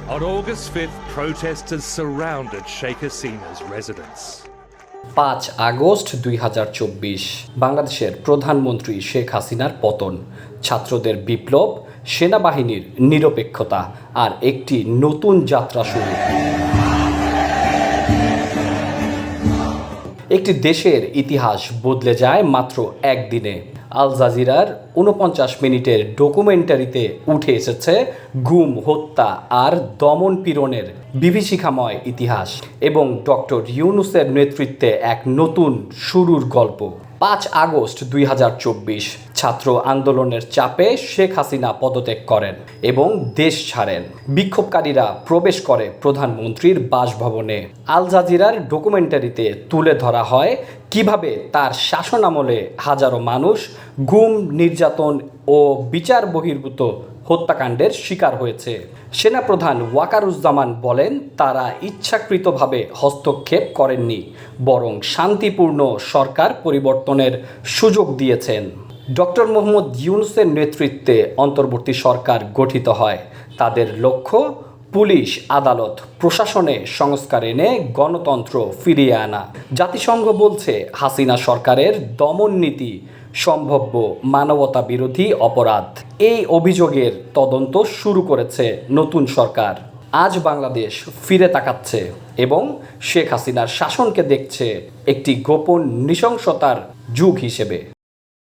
On August 5th, protesters surrounded Sheikh Hasina's residence. 5 August 2024 বাংলাদেশের প্রধানমন্ত্রী শেখ হাসিনার পতন, ছাত্রদের বিপ্লব, সেনাবাহিনীর নিরপেক্ষতা আর একটি নতুন যাত্রা শুরু। একটি দেশের ইতিহাস বদলে যায় মাত্র একদিনে। আল জাজিরার 49 মিনিটের ডকুমেন্টারিতে উঠে এসেছে গুম, হত্যা আর দমন পীড়নের বিভীষিকাময় ইতিহাস এবং ডক্টর ইউনূসের নেতৃত্বে এক নতুন শুরুর গল্প। 5 আগস্ট 2024 ছাত্র আন্দোলনের চাপে শেখ হাসিনা পদত্যাগ করেন এবং দেশ ছাড়েন। বিক্ষোভকারীরা প্রবেশ করে প্রধানমন্ত্রীর বাসভবনে। আল জাজিরার ডকুমেন্টারিতে তুলে ধরা হয় কিভাবে তার শাসনামলে হাজারো মানুষ গুম, নির্যাতন ও বিচার বহির্ভূত হত্যাকাণ্ডের শিকার হয়েছে। সেনাপ্রধান ওয়াকারুজ্জামান বলেন, তারা ইচ্ছাকৃতভাবে হস্তক্ষেপ করেননি, বরং শান্তিপূর্ণ সরকার পরিবর্তনের সুযোগ দিয়েছেন। ডক্টর মোহাম্মদ ইউনূসের নেতৃত্বে অন্তর্বর্তী সরকার গঠিত হয়। তাদের লক্ষ্য পুলিশ, আদালত, প্রশাসনে সংস্কার এনে গণতন্ত্র ফিরিয়ে আনা। জাতিসংঘ বলছে হাসিনা সরকারের দমন নীতি সম্ভাব্য মানবতা বিরোধী অপরাধ। এই অভিযোগের তদন্ত শুরু করেছে নতুন সরকার। আজ বাংলাদেশ ফিরে তাকাচ্ছে এবং শেখ হাসিনার শাসনকে দেখছে একটি গোপন নৃশংসতার যুগ হিসেবে।